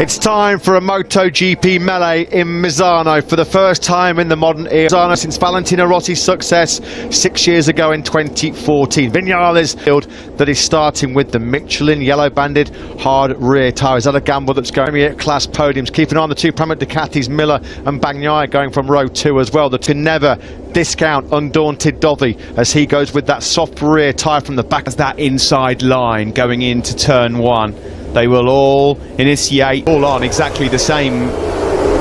It's time for a MotoGP melee in Misano for the first time in the modern era. Misano since Valentino Rossi's success 6 years ago in 2014. Vinales field that is starting with the Michelin yellow-banded hard rear tyre. Is that a gamble that's going to be class podiums? Keeping on the two Pramac Ducatis, Miller and Bagnaia going from row 2 as well. The to never discount Undaunted Dovi as he goes with that soft rear tyre from the back. As that inside line going into turn 1. They will all initiate all on exactly the same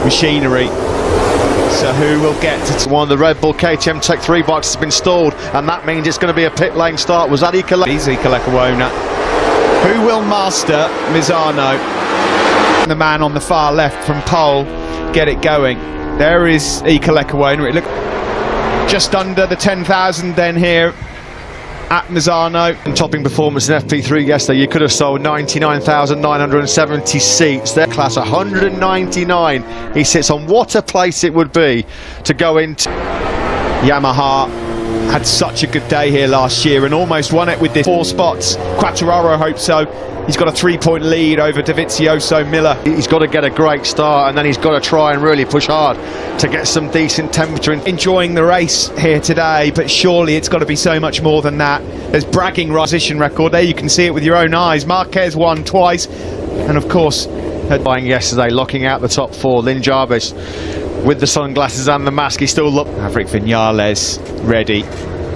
machinery. So who will get to one of the Red Bull KTM Tech 3 bikes has been stalled, and that means it's going to be a pit lane start. Was that Ikalekawona? Who will master Misano? The man on the far left from pole get it going. There is Ikalekawona. It looked just under the 10,000 then here at Misano. And topping performance in FP3 yesterday, you could have sold 99,970 seats. Their class 199. He sits on what a place it would be to go into. Yamaha had such a good day here last year and almost won it with this 4 spots. Quartararo hopes so. He's got a 3-point lead over Dovizioso Miller. He's got to get a great start and then he's got to try and really push hard to get some decent temperature. Enjoying the race here today, but surely it's got to be so much more than that. There's bragging position record there, you can see it with your own eyes. Marquez won twice, and of course buying yesterday, locking out the top 4. Lynn Jarvis with the sunglasses and the mask, he still looked. Maverick Vinales ready,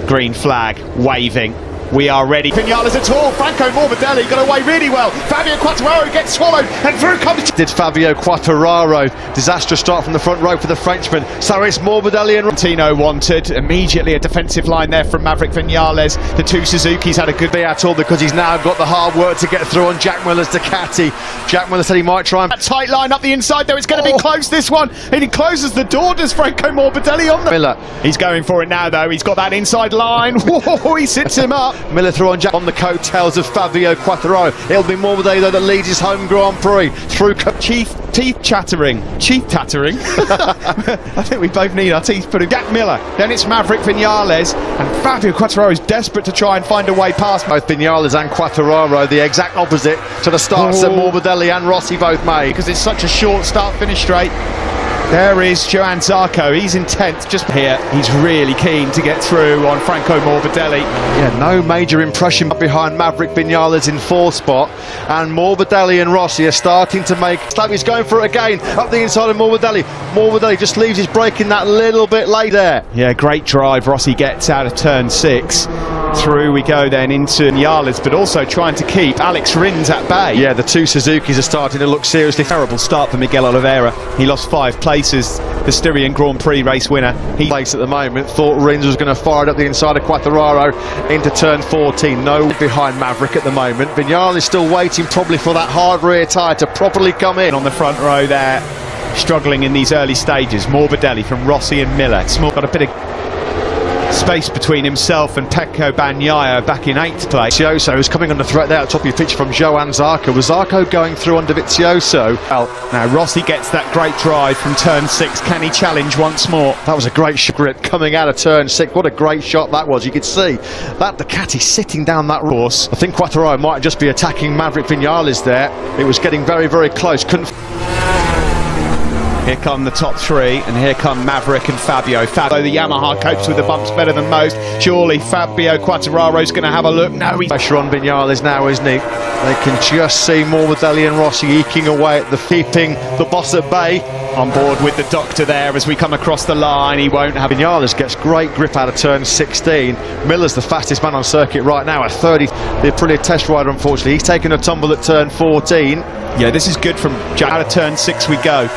green flag waving. We are ready. Vinales at all. Franco Morbidelli got away really well. Fabio Quartararo gets swallowed, and through comes. Did Fabio Quartararo. Disastrous start from the front row for the Frenchman. So it's Morbidelli and Valentino wanted immediately a defensive line there from Maverick Vinales. The two Suzuki's had a good day at all because he's now got the hard work to get through on Jack Miller's Ducati. Jack Miller said he might try and. A tight line up the inside though. It's going to be close this one. And he closes the door. Does Franco Morbidelli on the Miller? He's going for it now though. He's got that inside line. Whoa, he sits him up. Miller through on Jack on the coattails of Fabio Quartararo. It'll be Morbidelli though that leads his home Grand Prix through teeth chattering. I think we both need our teeth put in. Jack Miller. Then it's Maverick Vinales, and Fabio Quartararo is desperate to try and find a way past. Both Vinales and Quartararo the exact opposite to the starts that Morbidelli and Rossi both made, because it's such a short start-finish straight. There is Johan Zarco, he's intent just here. He's really keen to get through on Franco Morbidelli. Yeah, no major impression behind Maverick Vinales in 4th spot, and Morbidelli and Rossi are starting to make. He's going for it again, up the inside of Morbidelli. Morbidelli just leaves his braking that little bit late there. Yeah, great drive. Rossi gets out of turn 6. Through we go then into Vinales, but also trying to keep Alex Rins at bay. Yeah, the two Suzukis are starting to look seriously. Terrible start for Miguel Oliveira. He lost 5 places. The Styrian Grand Prix race winner. He place at the moment. Thought Rins was going to fire it up the inside of Quartararo into turn 14. No behind Maverick at the moment. Vinales is still waiting probably for that hard rear tyre to properly come in. On the front row there, struggling in these early stages. Morbidelli from Rossi and Miller. Small got a bit of space between himself and Pecco Bagnaia back in 8th place. Dovizioso is coming under threat there at top of your picture from Johan Zarco. Was Zarco going through on Dovizioso? Well, now Rossi gets that great drive from turn 6. Can he challenge once more? That was a great grip coming out of turn 6. What a great shot that was. You could see that Ducati sitting down that course. I think Quartararo might just be attacking Maverick Vinales there. It was getting very, very close. Here come the top 3, and here come Maverick and Fabio. Fabio, the Yamaha, copes with the bumps better than most. Surely Fabio Quartararo's going to have a look. No, he's pressure on Vinales now, isn't he? They can just see Morbidelli and Rossi eking away at the keeping the boss at bay. On board with the doctor there as we come across the line. He won't have. Vinales gets great grip out of turn 16. Miller's the fastest man on circuit right now at 30. The Aprilia test rider, unfortunately. He's taken a tumble at turn 14. Yeah, this is good from Jack. Out of turn 6 we go.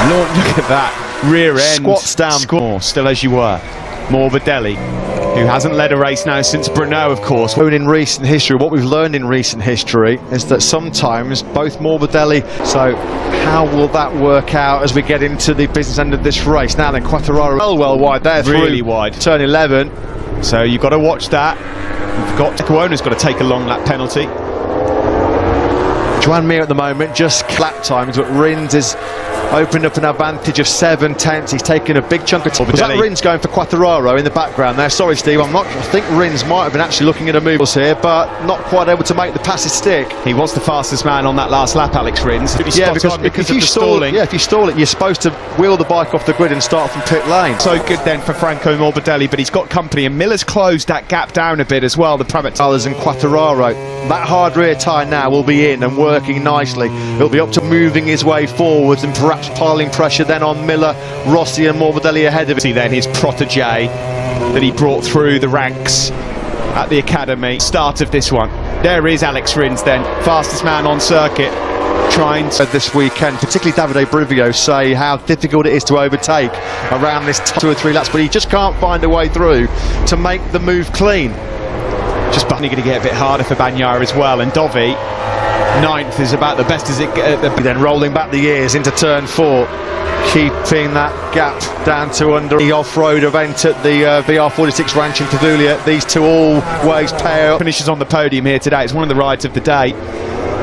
Look at that rear end. Squats down. Still as you were. Morbidelli, who hasn't led a race now since Brno, of course. In recent history, what we've learned in recent history is that sometimes both Morbidelli. So how will that work out as we get into the business end of this race? Now then, Quartararo well wide there. Really wide. Turn 11. So you've got to watch that. You've got Caruana's got to take a long lap penalty. Joan Mir at the moment just lap times, but Rins is opened up an advantage of 7/10. He's taken a big chunk of time. Was that Rins going for Quartararo in the background there? Sorry, Steve, I think Rins might have been actually looking at a move here, but not quite able to make the passes stick. He was the fastest man on that last lap, Alex Rins. Yeah, because if you stall it, you're supposed to wheel the bike off the grid and start from pit lane. So good then for Franco Morbidelli, but he's got company, and Miller's closed that gap down a bit as well. The Pramatalers and Quartararo. That hard rear tyre now will be in and working nicely. It'll be up to moving his way forwards and perhaps piling pressure then on Miller, Rossi and Morbidelli ahead of him. See then his protege that he brought through the ranks at the academy. Start of this one. There is Alex Rins then, fastest man on circuit. Trying to this weekend, particularly Davide Brivio, say how difficult it is to overtake around this 2 or 3 laps, but he just can't find a way through to make the move clean. Just going to get a bit harder for Bagnaia as well, and Dovi, 9th, is about the best as it gets. Then rolling back the years into turn 4, keeping that gap down to under the off-road event at the VR46 Ranch in Pavuglia. These two always pay out. Finishes on the podium here today. It's one of the rides of the day.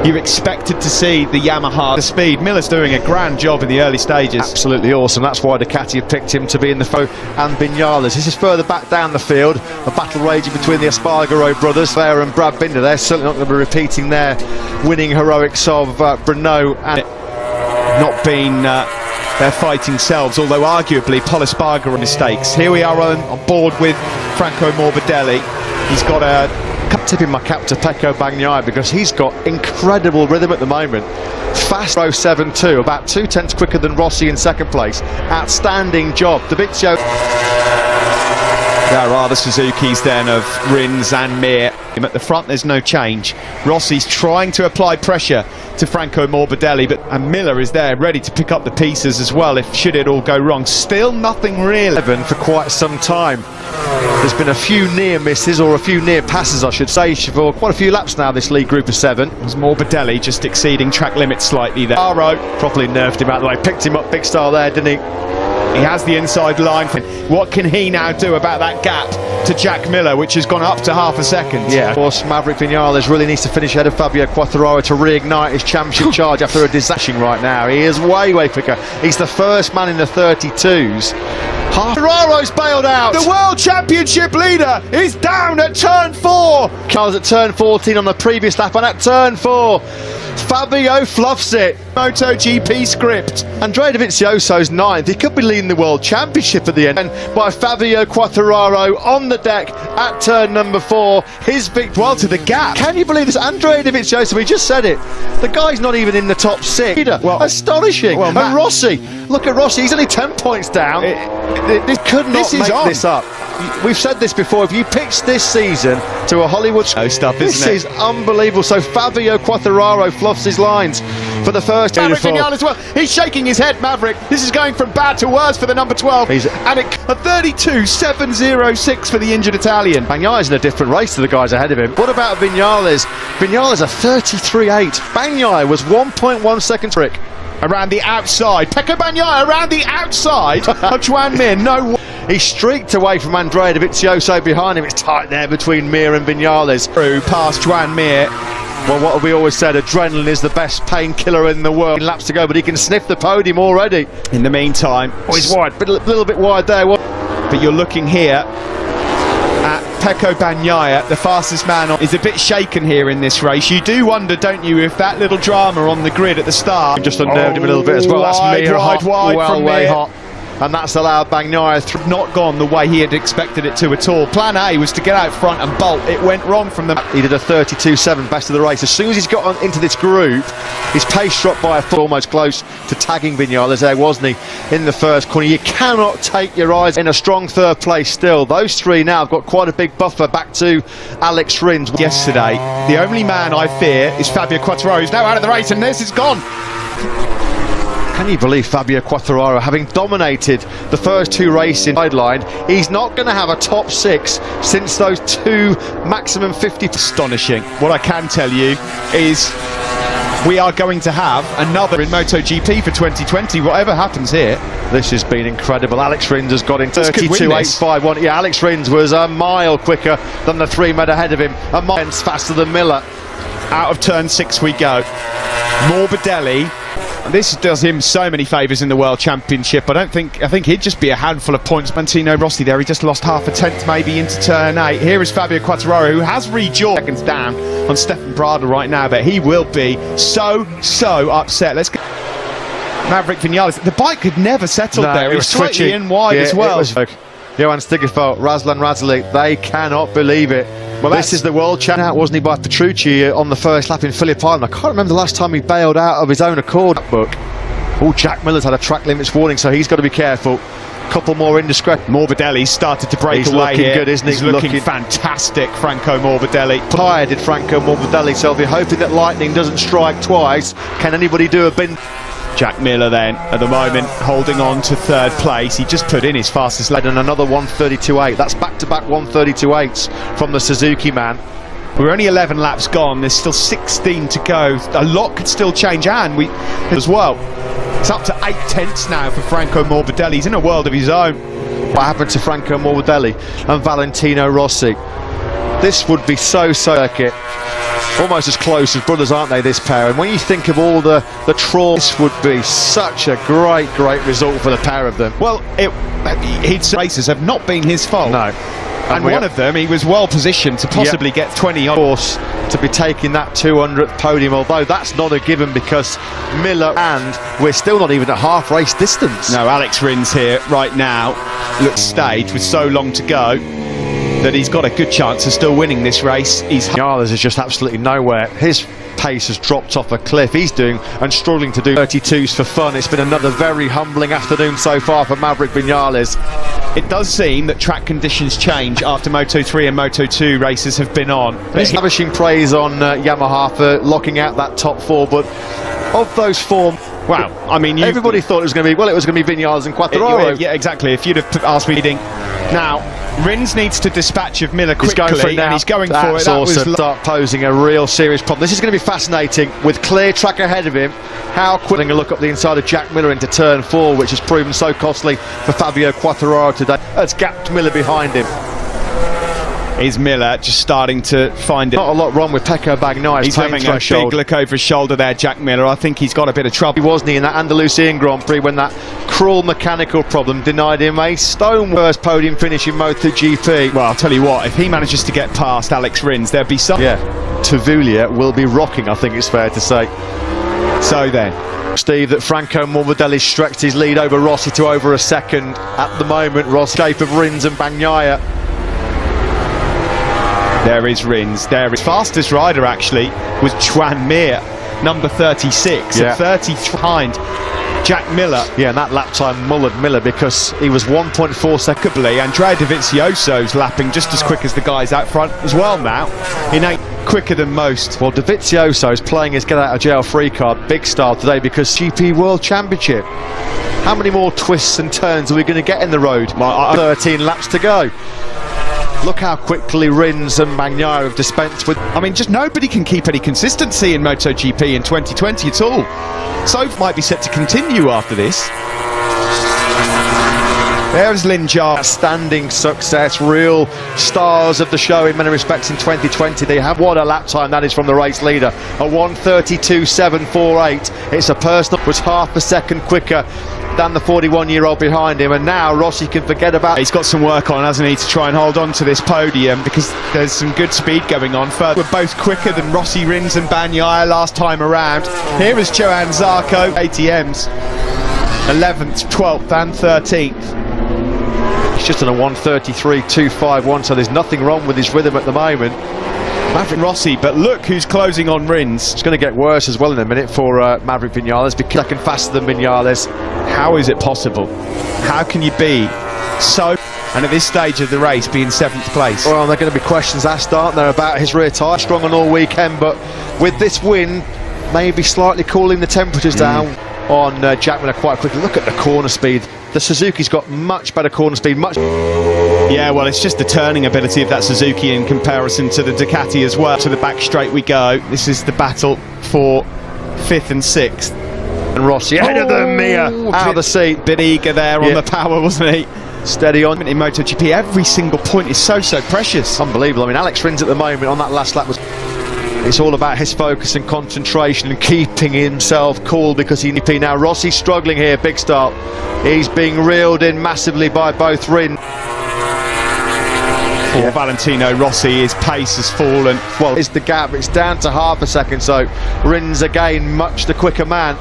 You expected to see the Yamaha, the speed. Miller's doing a grand job in the early stages. Absolutely awesome. That's why Ducati have picked him to be in the foe. And Vinales. This is further back down the field. A battle raging between the Espargaro brothers there and Brad Binder. They're certainly not going to be repeating their winning heroics of Brno and not been their fighting selves, although arguably Paul Espargaro mistakes. Here we are on board with Franco Morbidelli. He's got a tipping my cap to Pecco Bagnaia because he's got incredible rhythm at the moment. Fast 07.2, about 2/10 quicker than Rossi in second place. Outstanding job. Davizio. There are the Suzukis then of Rins and Mir. At the front there's no change. Rossi's trying to apply pressure to Franco Morbidelli, and Miller is there ready to pick up the pieces as well if should it all go wrong. Still nothing really for quite some time. There's been a few near misses, or a few near passes I should say, for quite a few laps now, this league group of 7. It was Morbidelli just exceeding track limits slightly there. Aro properly nerfed him out of the way, picked him up big style there, didn't he? He has the inside line. What can he now do about that gap to Jack Miller, which has gone up to half a second? Yeah, of course, Maverick Vinales really needs to finish ahead of Fabio Quartararo to reignite his championship charge after a disaster right now. He is way quicker. He's the first man in the 32s. Quartararo's bailed out. The World Championship leader is down at turn 4. Carl's at turn 14 on the previous lap, and at turn 4, Fabio fluffs it. Motogp script. Andrea Dovizioso's 9th. He could be leading the World Championship at the end. And by Fabio Quartararo on the deck at turn number 4. His victory. Well, to the gap. Can you believe this? Andrea Dovizioso, we just said it. The guy's not even in the top 6. Well, astonishing. Well, and Rossi. Look at Rossi. He's only 10 points down. This could not make this up. We've said this before. If you pitch this season to a Hollywood stuff, this is unbelievable. So Fabio Quartararo fluffs his lines for the first. Maverick Vinales as well. He's shaking his head, Maverick. This is going from bad to worse for the number 12. And a 32.706 for the injured Italian. Bagnaia's in a different race to the guys ahead of him. What about Vinales? Vinales a 33.8. Bagnaia was 1.1 seconds trick. Around the outside. Pecco Bagnaia around the outside of Joan Mir. No. He streaked away from Andrea Dovizioso behind him. It's tight there between Mir and Vinales. Through past Joan Mir. Well, what have we always said? Adrenaline is the best painkiller in the world. Laps to go, but he can sniff the podium already. In the meantime, he's wide, but a little bit wide there. But you're looking here at Pecco Bagnaia, the fastest man, is a bit shaken here in this race. You do wonder, don't you, if that little drama on the grid at the start just unnerved him a little bit as well. That's wide from way hot. And that's allowed Bagnaia not gone the way he had expected it to at all. Plan A was to get out front and bolt. It went wrong from the... He did a 32.7 best of the race. As soon as he's got into this group, his pace dropped by a foot, almost close to tagging Vinales there, wasn't he, in the first corner. You cannot take your eyes in a strong third place still. Those three now have got quite a big buffer back to Alex Rins. Yesterday, the only man I fear is Fabio Quartararo, who's now out of the race, and this is gone. Can you believe Fabio Quartararo, having dominated the first 2 races in sideline, he's not going to have a top 6 since those 2 maximum 50. Astonishing. What I can tell you is we are going to have another in MotoGP for 2020, whatever happens here. This has been incredible. Alex Rins has got in 32.851. Yeah, Alex Rins was a mile quicker than the 3 men ahead of him, a mile faster than Miller. Out of turn 6 we go. Morbidelli. This does him so many favours in the World Championship. I think he'd just be a handful of points. Valentino Rossi there, he just lost half a tenth maybe into turn 8. Here is Fabio Quartararo, who has rejoined seconds down on Stefan Bradl right now, but he will be so upset. Let's go. Maverick Vinales, the bike had never settled there. It was slightly in wide as well. Johan Stigefeld, Razlan Razali, they cannot believe it. Well, this is the world champ out, wasn't he, by Petrucci on the first lap in Phillip Island. I can't remember the last time he bailed out of his own accord. Oh, Jack Miller's had a track limits warning, so he's got to be careful. Couple more indiscreet. Morbidelli started to break he's away looking here. Good, isn't he? He's looking fantastic, Franco Morbidelli. Tired did Franco Morbidelli, so they're hoping that lightning doesn't strike twice. Can anybody do a bin? Jack Miller then, at the moment, holding on to third place. He just put in his fastest lap. And another 132.8. That's back-to-back 132.8s from the Suzuki man. We're only 11 laps gone. There's still 16 to go. A lot could still change, and we as well. It's up to 8 tenths now for Franco Morbidelli. He's in a world of his own. What happened to Franco Morbidelli and Valentino Rossi? This would be so circuit. Almost as close as brothers, aren't they, this pair? And when you think of all the trawl, this would be such a great result for the pair of them. Well, his races have not been his fault. No. And one of them, he was well positioned to possibly get 20 on course to be taking that 200th podium, although that's not a given because Miller, and we're still not even at half race distance. No, Alex Rins here right now looks staged with so long to go that he's got a good chance of still winning this race. Vinales is just absolutely nowhere. His pace has dropped off a cliff. He's doing and struggling to do 32s for fun. It's been another very humbling afternoon so far for Maverick Vinales. It does seem that track conditions change after Moto3 and Moto2 races have been on. He's lavishing praise on Yamaha for locking out that top 4, but of those 4, wow, I mean, everybody thought it was going to be, well, it was going to be Vinales and Quartararo. Yeah, exactly. If you'd have asked me, now Rins needs to dispatch of Miller quickly, he's going for it now. And he's going That's for it. Awesome. Start posing a real serious problem. This is going to be fascinating with clear track ahead of him. How quick a look up the inside of Jack Miller into turn 4, which has proven so costly for Fabio Quartararo today. Has gapped Miller behind him. Is Miller just starting to find it? Not a lot wrong with Pecco Bagnaia. He's having a big look over his shoulder there, Jack Miller. I think he's got a bit of trouble. Wasn't he in that Andalusian Grand Prix when that cruel mechanical problem denied him a stone first podium finish in Motogp? Well, I'll tell you what, if he manages to get past Alex Rins, there'd be some... Yeah, Tavulia will be rocking, I think it's fair to say. So then, Steve, that Franco Morbidelli stretched his lead over Rossi to over a second. At the moment, Rossi shape of Rins and Bagnaia. There is Rins. There is fastest rider actually was Juan Mir, number 36, yeah. 30 behind Jack Miller. Yeah, and that lap time mullered Miller because he was 1.4 seconds. Andrea Dovizioso's lapping just as quick as the guys out front as well now. In 8 quicker than most. Well, Dovizioso is playing his get out of jail free card big style today because GP World Championship. How many more twists and turns are we going to get in the road? 13 laps to go. Look how quickly Rins and Bagnaia have dispensed with... I mean, just nobody can keep any consistency in MotoGP in 2020 at all. So might be set to continue after this. There's Lin Jar. Outstanding success, real stars of the show in many respects in 2020. They have what a lap time that is from the race leader. A 1:32.748. It's a personal, was half a second quicker than the 41-year-old behind him, and now Rossi can forget about... He's got some work on, hasn't he, to try and hold on to this podium because there's some good speed going on. We're both quicker than Rossi, Rins and Bagnaia last time around. Here is Johan Zarco, ATMs, 11th, 12th and 13th. He's just on a 1:33.251, so there's nothing wrong with his rhythm at the moment. Maverick Rossi, but look who's closing on Rins. It's going to get worse as well in a minute for Maverick Vinales, because second faster than Vinales. How is it possible? How can you be so... and at this stage of the race be in 7th place? Well, there are going to be questions asked, aren't there, about his rear tyre. Strong on all weekend, but with this win, maybe slightly cooling the temperatures down on Jack Miller quite quickly. Look at the corner speed. The Suzuki's got much better corner speed, Yeah, well, it's just the turning ability of that Suzuki in comparison to the Ducati as well. To the back straight we go. This is the battle for 5th and 6th. And Rossi ahead of the Mia, out of the seat. Bit eager there on the power, wasn't he? Steady on. In MotoGP, every single point is so precious. Unbelievable. I mean, Alex Rins at the moment on that last lap was... It's all about his focus and concentration and keeping himself cool, because he now Rossi's struggling here, big start. He's being reeled in massively by both Rins. For Valentino Rossi, his pace has fallen. Well, it's the gap, it's down to half a second, so Rins again much the quicker man.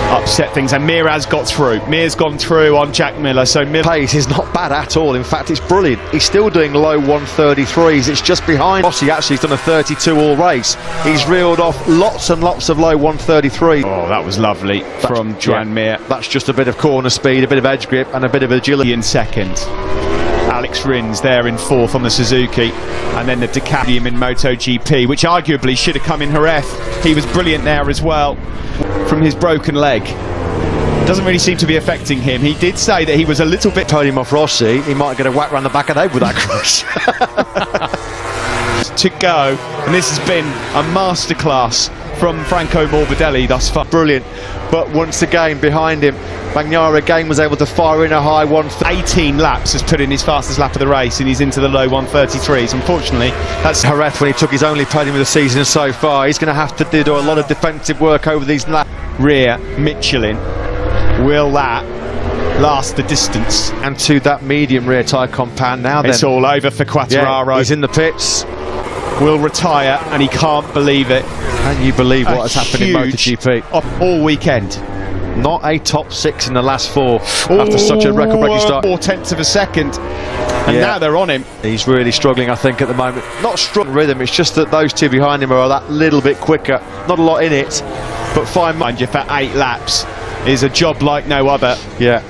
Upset things, and Mir has got through. Mir's gone through on Jack Miller, so Miller pace is not bad at all. In fact, it's brilliant. He's still doing low 133s. It's just behind Rossi. Actually, he's done a 32 all race. He's reeled off lots and lots of low 133. Oh, that was lovely from Joan Mir. That's just a bit of corner speed, a bit of edge grip, and a bit of agility. In second, Alex Rins there in fourth on the Suzuki, and then the Ducati in MotoGP, which arguably should have come in Jerez. He was brilliant there as well. From his broken leg, doesn't really seem to be affecting him. He did say that he was a little bit podium off Rossi. He might get a whack round the back of the head with that crash. To go, and this has been a masterclass from Franco Morbidelli thus far. Brilliant, but once again behind him, Bagnaia again was able to fire in a high 18 laps has put in his fastest lap of the race, and he's into the low 133s. Unfortunately, that's Jerez when he took his only podium of the season so far. He's going to have to do a lot of defensive work over these laps. Rear Michelin, will that last the distance? And to that medium rear tyre compound now. It's all over for Quartararo. Yeah, he's in the pits. Will retire, and he can't believe it. Can you believe what has happened in MotoGP? All weekend. Not a top six in the last four after such a record-breaking start. 0.4 of a second, and now they're on him. He's really struggling, I think, at the moment. Not struggling rhythm, it's just that those two behind him are that little bit quicker. Not a lot in it, but fine. Mind you, for 8 laps is a job like no other. Yeah,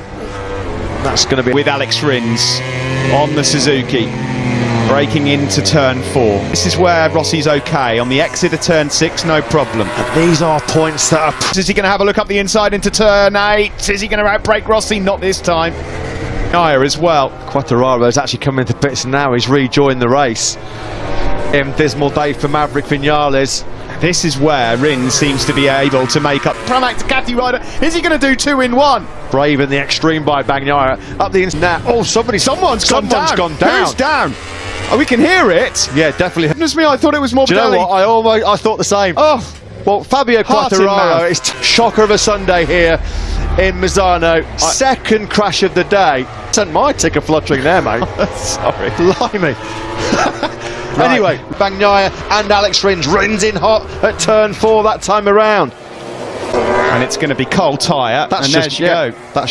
that's going to be with Alex Rins on the Suzuki, breaking into turn 4. This is where Rossi's okay. On the exit of turn 6, no problem. And these are points that are... Is he going to have a look up the inside into turn 8? Is he going to outbrake Rossi? Not this time. Naya as well. Quartararo is actually coming into pits now. He's rejoined the race. Dismal day for Maverick Vinales. This is where Rins seems to be able to make up. Pramac Ducati rider. Is he going to do 2 in 1? Brave in the extreme by Bagnaia. Up the inside now. Oh, someone's gone down. Who's down? Oh, we can hear it. Yeah, definitely. Goodness me, I thought it was Morbidelli. Do you know what? I thought the same. Oh, well, Fabio Quartararo. It's shocker of a Sunday here in Misano. Second crash of the day. Sent my ticker fluttering there, mate. Sorry, blimey. Anyway, Bagnaia and Alex Rins. Rins in hot at turn 4 that time around. And it's going to be cold tyre. That's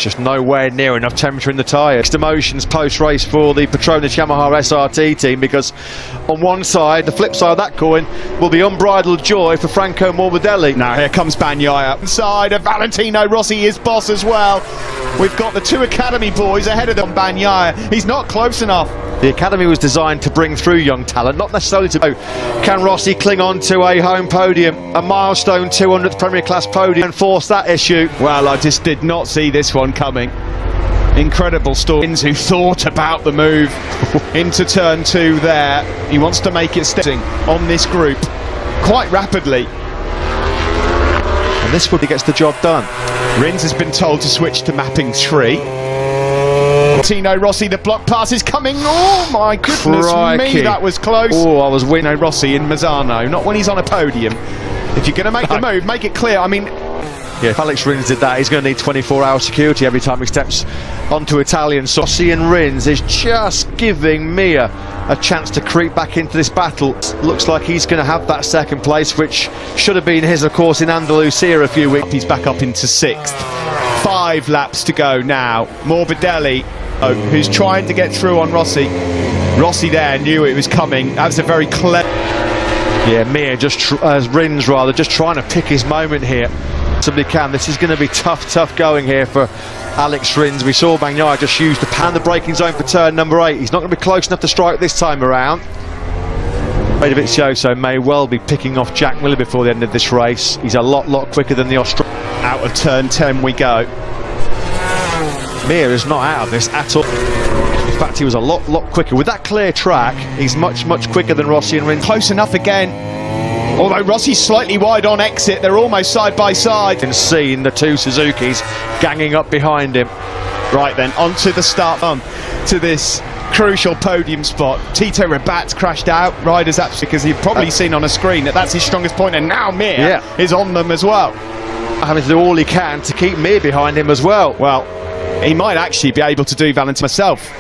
just nowhere near enough temperature in the tyre. Mixed emotions post-race for the Petronas Yamaha SRT team, because on one side, the flip side of that coin, will be unbridled joy for Franco Morbidelli. Now here comes Bagnaia. Inside of Valentino Rossi, his boss as well. We've got the 2 Academy boys ahead of them. Bagnaia, he's not close enough. The Academy was designed to bring through young talent, not necessarily to... Can Rossi cling on to a home podium, a milestone 200th Premier Class podium, and force that issue? Well, I just did not see this one coming. Incredible stories. Who thought about the move into turn 2 there. He wants to make it stepping on this group quite rapidly. And this probably gets the job done. Rins has been told to switch to mapping 3. Valentino Rossi, the block pass is coming. Oh my goodness me, that was close. Oh, I was winning. Rossi in Misano, not when he's on a podium. If you're going to make the move, make it clear. I mean, yeah, if Alex Rins did that, he's going to need 24-hour security every time he steps onto Italian. So Rossi and Rins is just giving Mir a chance to creep back into this battle. Looks like he's going to have that second place, which should have been his, of course, in Andalusia a few weeks. He's back up into 6th. 5 laps to go now. Morbidelli, who's trying to get through on Rossi. Rossi there knew it was coming. That's a very clever... Yeah, Mir Rins rather, just trying to pick his moment here. Somebody can. This is going to be tough going here for Alex Rins. We saw Bagnaia just use the pan the braking zone for turn number 8. He's not going to be close enough to strike this time around. Dovizioso may well be picking off Jack Miller before the end of this race. He's a lot quicker than the Australian. Out of turn 10 we go. Mir is not out of this at all. In fact, he was a lot quicker. With that clear track, he's much quicker than Rossi and Rins. Close enough again. Although Rossi's slightly wide on exit, they're almost side by side. And seeing the 2 Suzukis ganging up behind him. Right then, onto the start to this crucial podium spot. Tito Rabat's crashed out. Riders actually, because he'd probably seen on a screen that that's his strongest point, and now Mir is on them as well. Having to do all he can to keep Mir behind him as well. Well, he might actually be able to do Valentin myself.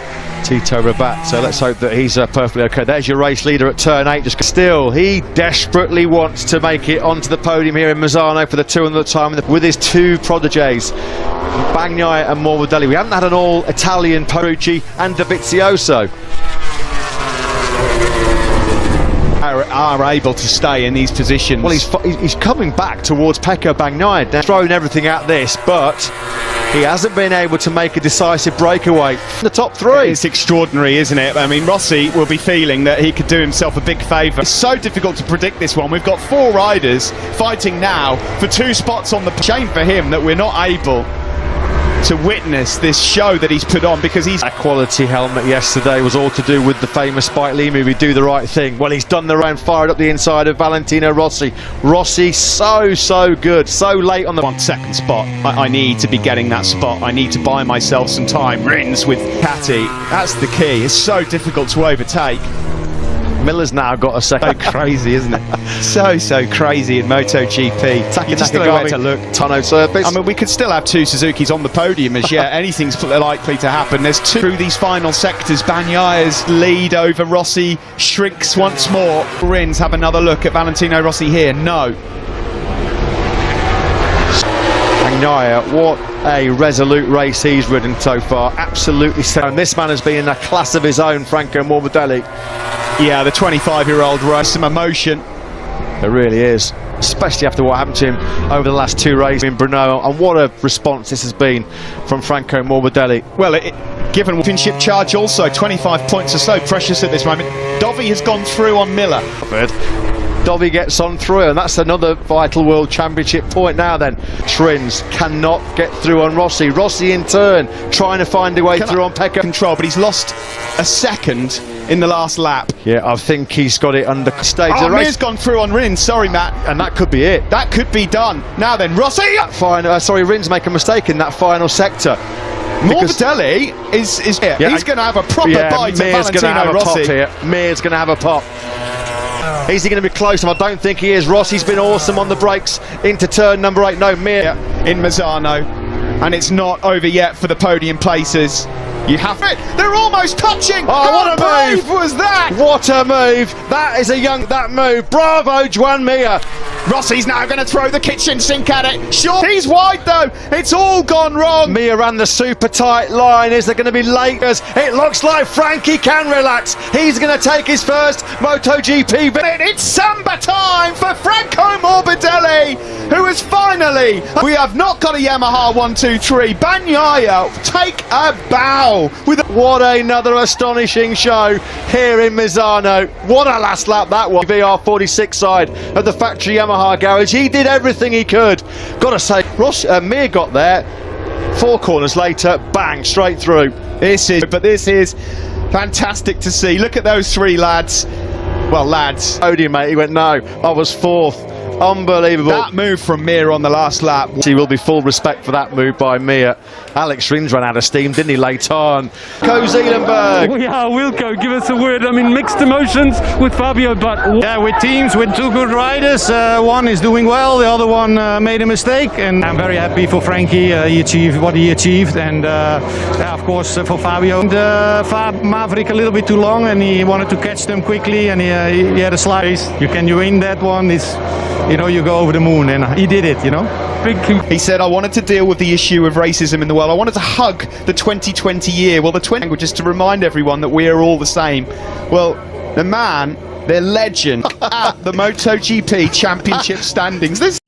Tito Rabat, so let's hope that he's perfectly okay. There's your race leader at turn 8. Just still, he desperately wants to make it onto the podium here in Misano for the 200th time with his two prodigies, Bagnaia and Morbidelli. We haven't had an all-Italian Petrucci and Dovizioso. Are able to stay in these positions. Well, he's coming back towards Pecco Bagnaia. They're throwing everything at this, but he hasn't been able to make a decisive breakaway from the top 3. It's extraordinary, isn't it? I mean, Rossi will be feeling that he could do himself a big favour. It's so difficult to predict this one. We've got 4 riders fighting now for 2 spots on the shame for him that we're not able to witness this show that he's put on, because he's... That quality helmet yesterday was all to do with the famous Spike Lee movie, Do the Right Thing. Well, he's done the round, fired up the inside of Valentino Rossi. Rossi, so good, so late on the 1 second spot. I need to be getting that spot. I need to buy myself some time. Rins with Catty. That's the key. It's so difficult to overtake. Miller's now got a second. So crazy, isn't it? so crazy in MotoGP. You just don't know where to look. Tonneau surface. I mean, we could still have 2 Suzukis on the podium as yet. Anything's likely to happen. There's 2 through these final sectors. Bagnaia's lead over Rossi shrinks once more. Rins, have another look at Valentino Rossi here. No. Bagnaia, what a resolute race he's ridden so far. Absolutely sound. This man has been in a class of his own, Franco Morbidelli. Yeah, the 25-year-old race, some emotion. There really is, especially after what happened to him over the last 2 races in Brno, and what a response this has been from Franco Morbidelli. Well, given championship charge also, 25 points or so, precious at this moment. Dovi has gone through on Miller. Dovi gets on through, and that's another vital World Championship point now then. Trins cannot get through on Rossi. Rossi in turn trying to find a way through on Pecco. Control, but he's lost a second in the last lap. Yeah, I think he's got it under stage of the race. Mir's gone through on Rins, sorry Matt. And that could be it. That could be done. Now then, Rossi! Rins make a mistake in that final sector. Morbidelli is here. Yeah, he's going to have a proper bite at Valentino Rossi. Mir's going to have a pop. Is he going to be close? I don't think he is. Rossi's been awesome on the brakes into turn number 8. No, Mir in Misano. And it's not over yet for the podium places. You have it. They're almost touching. Oh, what a move was that? What a move. That is that move. Bravo, Joan Mir. Rossi's now going to throw the kitchen sink at it. Sure, he's wide though. It's all gone wrong. Mir ran the super tight line. Is there going to be Lakers? It looks like Frankie can relax. He's going to take his first MotoGP. It's Samba time for Franco Morbidelli, who is finally... We have not got a Yamaha 1-2-3. Bagnaia, take a bow. What another astonishing show here in Misano. What a last lap that was. VR46 side of the factory Yamaha garage. He did everything he could. Gotta say, Mir got there. 4 corners later, bang, straight through. This is fantastic to see. Look at those 3 lads. Well, lads. Podium, mate. He went, no, I was 4th. Unbelievable. That move from Mir on the last lap. He will be full respect for that move by Mir. Alex Rins ran out of steam, didn't he, late on? Zeelenberg. Oh, yeah, Wilco, give us a word. I mean, mixed emotions with Fabio, but... Yeah, with teams, with 2 good riders. One is doing well, the other one made a mistake. And I'm very happy for Frankie. He achieved what he achieved. And, yeah, of course, for Fabio. And Fab Maverick a little bit too long, and he wanted to catch them quickly, and he had a slice. You win that one. You go over the moon, and he did it, He said, I wanted to deal with the issue of racism in the world. I wanted to hug the 2020 year. Well, the 20 language, to remind everyone that we are all the same. Well, the man, the legend at the MotoGP championship standings.